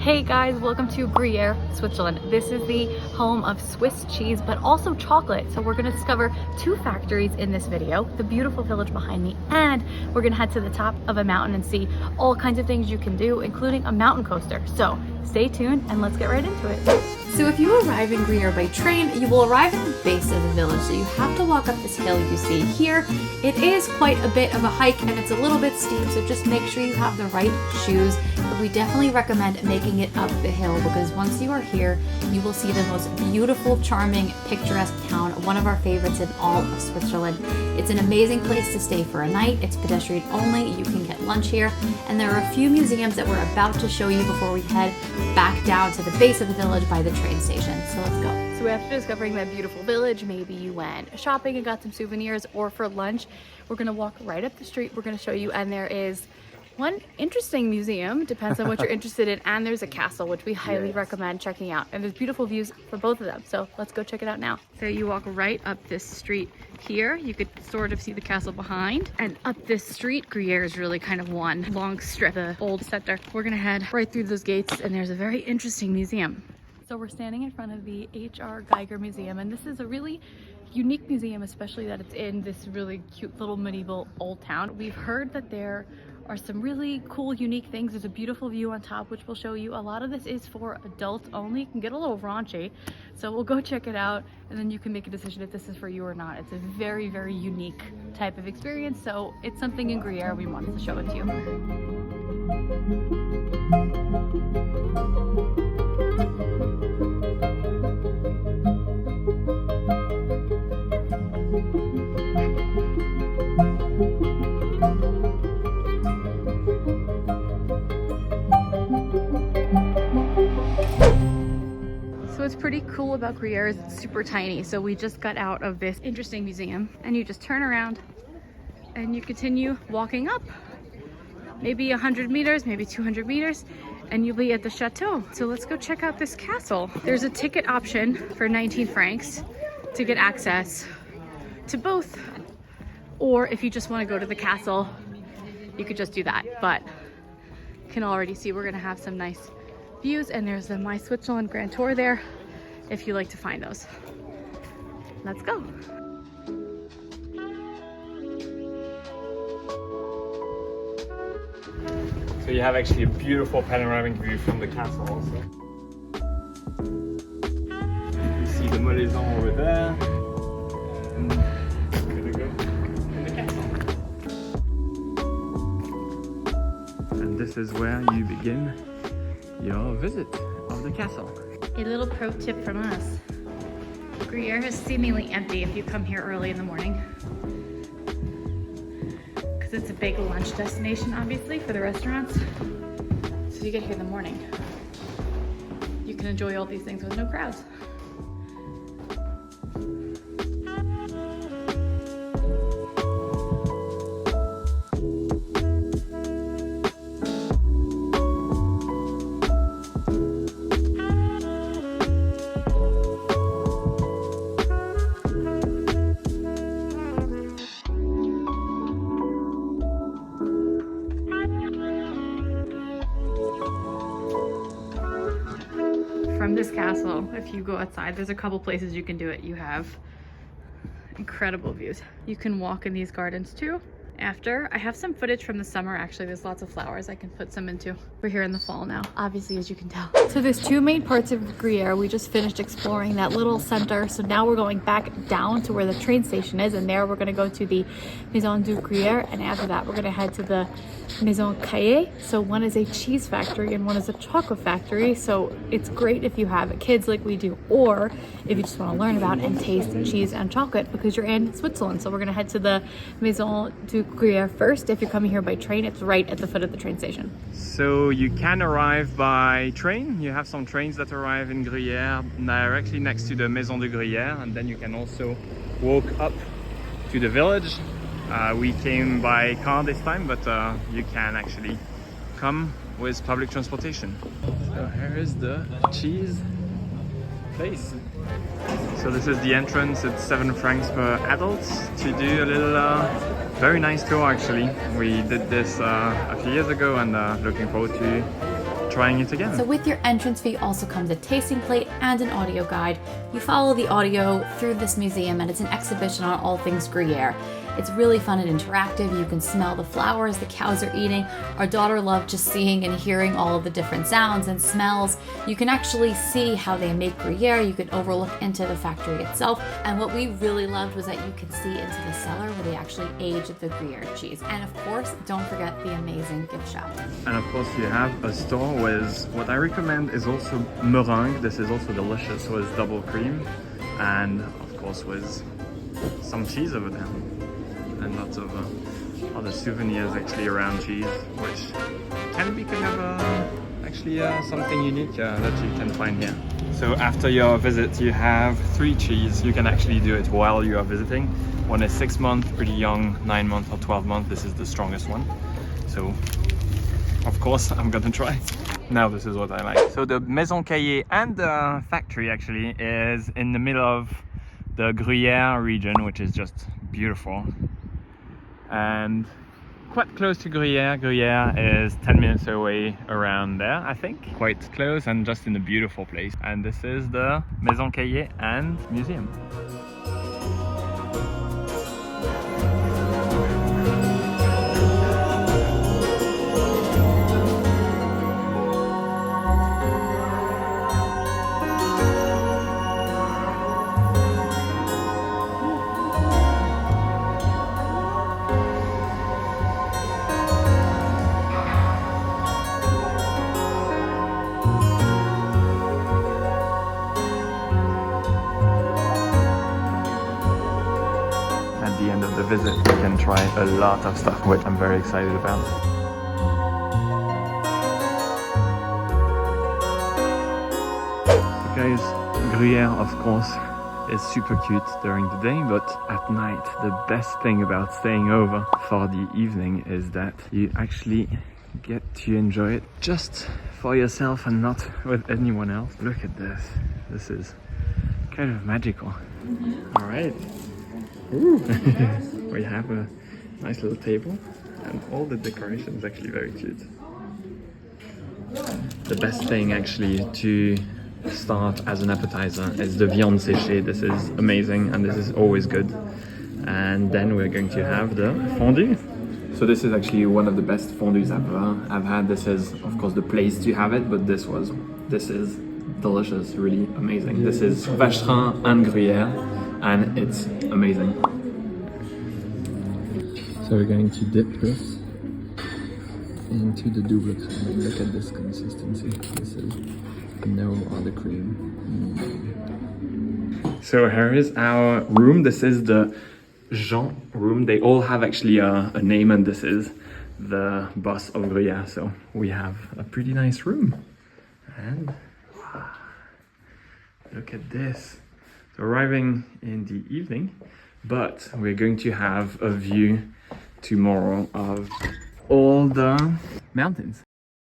Hey guys, welcome to Gruyere, Switzerland. This is the home of Swiss cheese, but also chocolate. So we're gonna discover two factories in this video, the beautiful village behind me, and we're gonna head to the top of a mountain and see all kinds of things you can do, including a mountain coaster. So stay tuned and let's get right into it. So if you arrive in Gruyere by train, you will arrive at the base of the village. So you have to walk up this hill you see here. It is quite a bit of a hike and it's a little bit steep, so just make sure you have the right shoes. But we definitely recommend making it up the hill because once you are here, you will see the most beautiful, charming, picturesque town, one of our favorites in all of Switzerland. It's an amazing place to stay for a night. It's pedestrian only. You can get lunch here. And there are a few museums that we're about to show you before we head back down to the base of the village by the train station. So let's go. So after discovering that beautiful village, maybe you went shopping and got some souvenirs, or for lunch, we're gonna walk right up the street. We're gonna show you, and there is one interesting museum, depends on what you're interested in, and there's a castle, which we highly recommend checking out. And there's beautiful views for both of them. So let's go check it out now. So you walk right up this street here. You could sort of see the castle behind. And up this street, Gruyere is really kind of one long strip, the old center. We're gonna head right through those gates, and there's a very interesting museum. So we're standing in front of the H.R. Geiger Museum, and this is a really unique museum, especially that it's in this really cute little medieval old town. We've heard that there are some really cool, unique things. There's a beautiful view on top, which we'll show you. A lot of this is for adults only. It can get a little raunchy, so we'll go check it out, and then you can make a decision if this is for you or not. It's a very, very unique type of experience, so it's something in Gruyere. We wanted to show it to you. What's pretty cool about Gruyere is it's super tiny. So we just got out of this interesting museum, and you just turn around and you continue walking up maybe 100 meters, maybe 200 meters, and you'll be at the Château. So let's go check out this castle. There's a ticket option for 19 francs to get access to both, or if you just want to go to the castle, you could just do that. But you can already see we're gonna have some nice views, and there's the My Switzerland Grand Tour there if you like to find those. Let's go. So you have actually a beautiful panoramic view from the castle also. You see the Moléson over there. And we're gonna go in the castle. And this is where you begin your visit of the castle. A little pro tip from us. Gruyere is seemingly empty if you come here early in the morning, because it's a big lunch destination, obviously, for the restaurants. So you get here in the morning, you can enjoy all these things with no crowds. From this castle, if you go outside, there's a couple places you can do it. You have incredible views. You can walk in these gardens too. After, I have some footage from the summer. Actually, there's lots of flowers I can put some into. We're here in the fall now, obviously, as you can tell. So there's two main parts of Gruyere. We just finished exploring that little center. So now we're going back down to where the train station is, and there we're gonna go to the Maison du Gruyere, and after that, we're gonna head to the Maison Caillé. So one is a cheese factory and one is a chocolate factory. So it's great if you have kids like we do, or if you just wanna learn about and taste cheese and chocolate because you're in Switzerland. So we're gonna head to the Maison du Gruyere first. If you're coming here by train, it's right at the foot of the train station. So you can arrive by train. You have some trains that arrive in Gruyere directly next to the Maison de Gruyere, and then you can also walk up to the village. We came by car this time, but you can actually come with public transportation. So here is the cheese place. So this is the entrance. It's 7 francs per adult to do a little very nice tour actually. We did this a few years ago and looking forward to trying it again. So with your entrance fee also comes a tasting plate and an audio guide. You follow the audio through this museum and it's an exhibition on all things Gruyere. It's really fun and interactive. You can smell the flowers the cows are eating. Our daughter loved just seeing and hearing all of the different sounds and smells. You can actually see how they make Gruyere. You can overlook into the factory itself. And what we really loved was that you could see into the cellar where they actually age the Gruyere cheese. And of course, don't forget the amazing gift shop. And of course you have a store with what I recommend is also meringue. This is also delicious with double cream. And of course with some cheese over there. And lots of other souvenirs actually around cheese, which can be kind of actually something unique that you can find here. So after your visit you have 3 cheese. You can actually do it while you are visiting. One is 6 months, pretty young, 9 months or 12 months. This is the strongest one. So of course I'm gonna try. Now this is what I like. So the Maison Caillé and the factory actually is in the middle of the Gruyere region, which is just beautiful. And quite close to Gruyere. Gruyere is 10 minutes away around there, I think. Quite close and just in a beautiful place. And this is the Maison Caillé and museum. Visit, you can try a lot of stuff, which I'm very excited about. So guys, Gruyere of course is super cute during the day, but at night the best thing about staying over for the evening is that you actually get to enjoy it just for yourself and not with anyone else. Look at this. This is kind of magical. All right. We have a nice little table and all the decoration is actually very cute. The best thing actually to start as an appetizer is the viande séchée. This is amazing and this is always good. And then we're going to have the fondue. So this is actually one of the best fondues I've had. This is of course the place to have it, but this is delicious, really amazing. This is vacherin and Gruyere and it's amazing. So we're going to dip this into the double cream. Look at this consistency. This is no other cream. So here is our room. This is the Jean room. They all have actually a name, and this is the boss of Gruyere. So we have a pretty nice room. And wow, look at this. So arriving in the evening, but we're going to have a view tomorrow of all the mountains.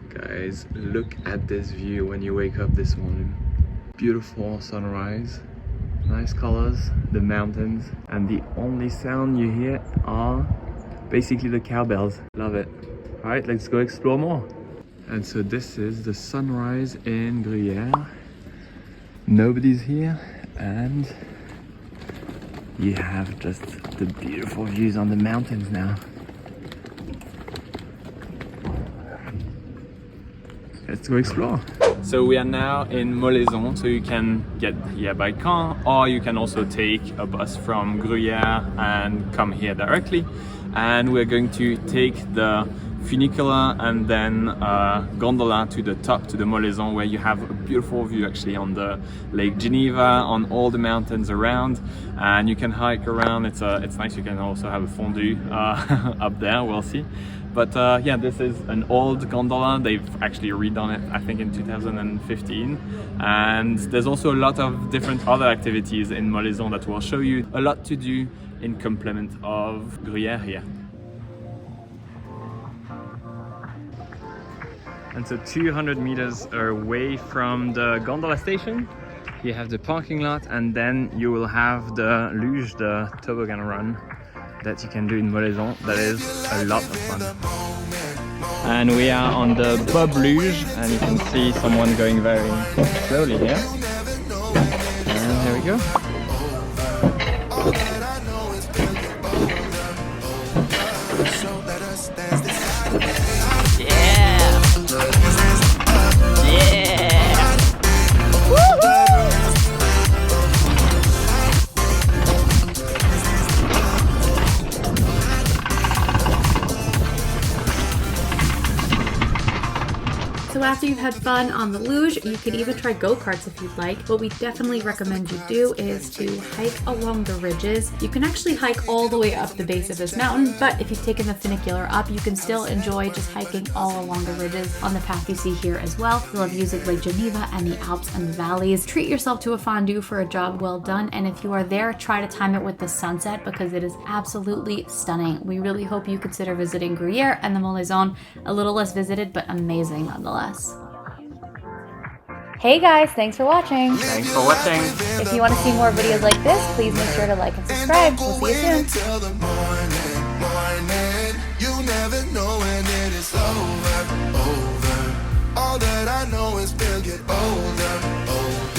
Guys, look at this view when you wake up this morning. Beautiful sunrise, nice colors, the mountains, and the only sound you hear are basically the cowbells. Love it. All right, let's go explore more. And so this is the sunrise in Gruyere. Nobody's here and you have just the beautiful views on the mountains now. Let's go explore. So we are now in Moléson, so you can get here by car or you can also take a bus from Gruyere and come here directly. And we're going to take the funicular and then gondola to the top, to the Moleson, where you have a beautiful view actually on the Lake Geneva, on all the mountains around, and you can hike around. It's nice. You can also have a fondue up there, we'll see. But yeah, this is an old gondola. They've actually redone it, I think, in 2015. And there's also a lot of different other activities in Moleson that will show you a lot to do in complement of Gruyere here. And so 200 meters away from the gondola station, you have the parking lot, and then you will have the luge, the toboggan run that you can do in Moleson. That is a lot of fun. And we are on the Bob Luge, and you can see someone going very slowly here. And here we go. So after you've had fun on the luge, you could even try go-karts if you'd like. What we definitely recommend you do is to hike along the ridges. You can actually hike all the way up the base of this mountain, but if you've taken the funicular up, you can still enjoy just hiking all along the ridges on the path you see here as well. You'll have views of Lake Geneva and the Alps and the valleys. Treat yourself to a fondue for a job well done, and if you are there, try to time it with the sunset because it is absolutely stunning. We really hope you consider visiting Gruyere and the Moleson, a little less visited, but amazing nonetheless. Hey guys, thanks for watching. Thanks for watching. If you want to see more videos like this, please make sure to like and subscribe. We'll see you soon.